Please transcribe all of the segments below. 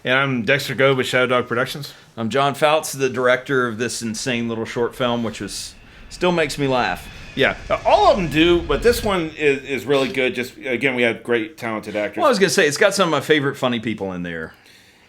And I'm Dexter Gobe with Shadow Dog Productions. I'm John Fouts, the director of this insane little short film, which still makes me laugh. Yeah, all of them do, but this one is really good. Just, again, we have great, talented actors. Well, I was going to say, it's got some of my favorite funny people in there.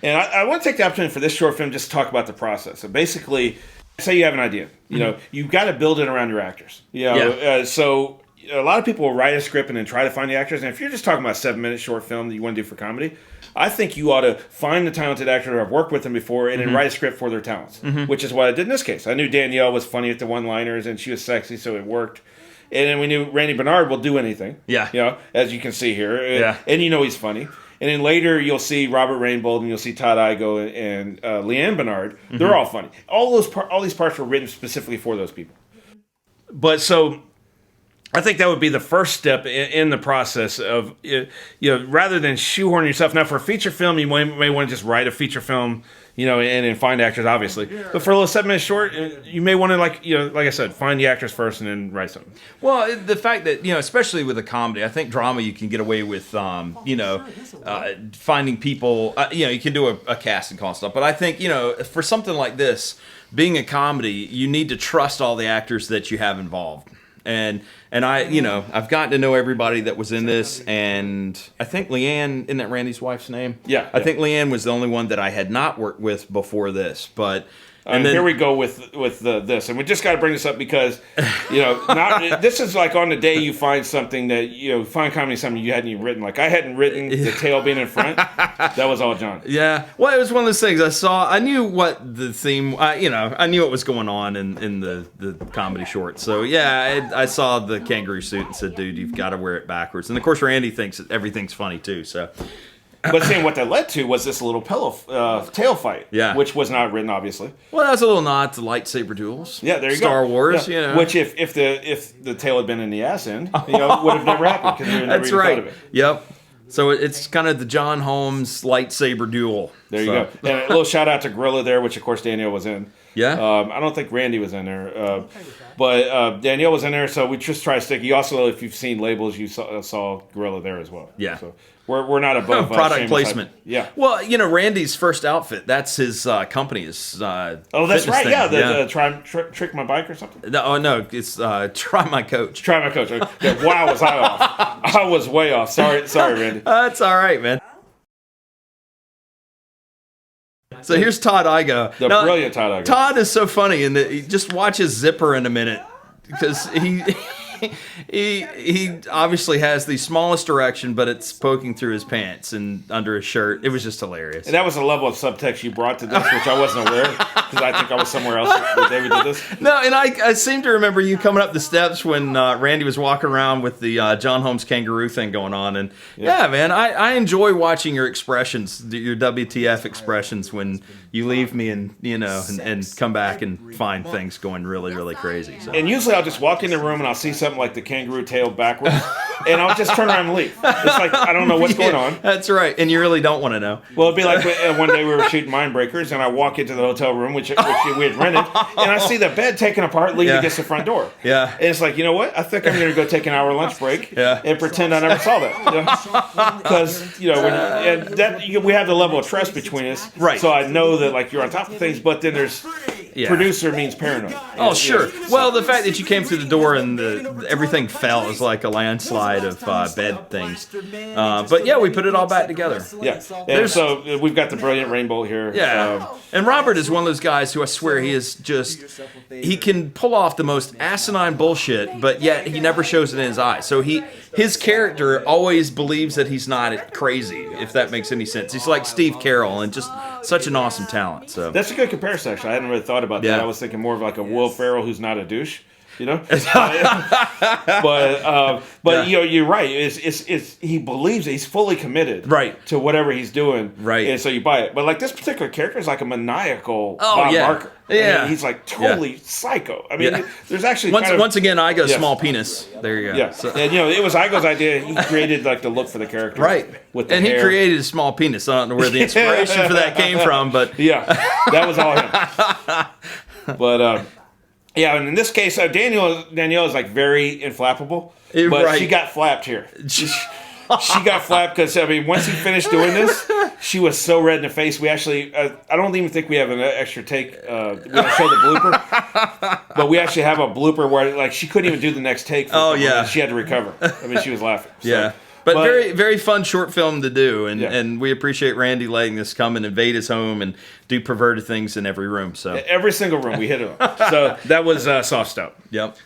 And I want to take the opportunity for this short film just to talk about the process. So basically, say you have an idea. You know, you've got to build it around your actors. You know, so a lot of people will write a script and then try to find the actors. And if you're just talking about a 7-minute short film that you want to do for comedy, I think you ought to find the talented actor who have worked with them before and then write a script for their talents, which is what I did in this case. I knew Danielle was funny at the one-liners and she was sexy, so it worked. And then we knew Randy Bernard will do anything. Yeah. You know, as you can see here. Yeah. And you know he's funny. And then later you'll see Robert Rainbold and you'll see Todd Igoe and Leanne Bernard. They're all funny. All these parts were written specifically for those people. But so I think that would be the first step in the process of, you know, rather than shoehorning yourself. Now, for a feature film, you may want to just write a feature film, you know, and find actors, obviously. But for a little 7-minute short, you may want to, like I said, find the actors first and then write something. Well, the fact that, you know, especially with a comedy, I think drama you can get away with, finding people, you can do a casting call and stuff. But I think, you know, for something like this, being a comedy, you need to trust all the actors that you have involved. And I, you know, I've gotten to know everybody that was in this, and I think Leanne, isn't that Randy's wife's name? Yeah. I think Leanne was the only one that I had not worked with before this, but... And then, here we go with this, and we just got to bring this up because, you know, this is like on the day you find something that, you know, find comedy something you hadn't even written. Like I hadn't written the tail being in front. That was all John. Yeah, well, it was one of those things I knew what the theme, I knew what was going on in the comedy short. So yeah, I saw the kangaroo suit and said, dude, you've got to wear it backwards. And of course, Randy thinks that everything's funny too. So. But saying what that led to was this little tail fight, which was not written, obviously. Well, that's a little nod to lightsaber duels. Yeah, there you go. Star Wars, yeah. you know. Which, if the tail had been in the ass end, you know, would have never happened because we would never even thought of it. Yep. So it's kind of the John Holmes lightsaber duel. There you go. And a little shout out to Gorilla there, which of course Danielle was in. Yeah. I don't think Randy was in there, but Danielle was in there. So we just try to stick. You also, if you've seen Labels, you saw Gorilla there as well. Yeah. So we're not above product placement. Yeah. Well, you know, Randy's first outfit, that's his company. His oh, that's right. Thing. Yeah. The Trick My Bike or something. No, it's Try My Coach. Try My Coach. Yeah, wow, was I off? I was way off. Sorry, Randy. That's all right, man. So here's Todd Igoe. The brilliant Todd Igoe. Todd is so funny, and just watch his zipper in a minute because he obviously has the smallest erection, but it's poking through his pants and under his shirt. It was just hilarious. And that was the level of subtext you brought to this, which I wasn't aware of, because I think I was somewhere else when David did this. No, and I seem to remember you coming up the steps when Randy was walking around with the John Holmes kangaroo thing going on. And yeah man, I enjoy watching your expressions, your WTF expressions when you leave me and, you know, and come back and find things going really, really crazy. So. And usually I'll just walk in the room and I'll see something like the kangaroo tail backwards, and I'll just turn around and leave. It's like, I don't know what's going on. That's right, and you really don't want to know. Well, it'd be like one day we were shooting Mindbreakers, and I walk into the hotel room, which we had rented, and I see the bed taken apart leading against the front door. Yeah. And it's like, you know what? I think I'm going to go take an hour lunch break and pretend I never saw that. Because, you know, we have the level of trust between us. Right. So I know that, like, you're on top of things, but then there's... Yeah. Producer means paranoid. Oh, sure. Well, the fact that you came through the door and everything fell was like a landslide of bed things. But yeah, we put it all back together. Yeah. And so we've got the brilliant Rainbow here. Yeah. And Robert is one of those guys who I swear he can pull off the most asinine bullshit, but yet he never shows it in his eyes. So his character always believes that he's not crazy, if that makes any sense. He's like Steve Carell and just such an awesome talent. So that's a good comparison, actually. I hadn't really thought about that. I was thinking more of like a Will Ferrell who's not a douche, you know. But you know, you're right. He believes it. He's fully committed, to whatever he's doing, and so you buy it. But like this particular character is like a maniacal Bob Barker. Yeah, I mean, he's like totally psycho. I mean, there's actually once again, Igoe small penis. There you go. Yeah, so. And you know, it was Igoe's idea. He created like the look for the character, with the hair. He created a small penis. I don't know where the inspiration for that came from, but yeah, that was all him. But yeah, and in this case, Danielle is like very inflappable, but she got flapped here. she got flapped because, I mean, once he finished doing this, she was so red in the face. We actually, I don't even think we have an extra take. We don't show the blooper, but we actually have a blooper where, like, she couldn't even do the next take. She had to recover. I mean, she was laughing. So. Yeah. But very, very fun short film to do, and we appreciate Randy letting this come and invade his home and do perverted things in every room. So every single room we hit it on. So that was SofStout. Yep.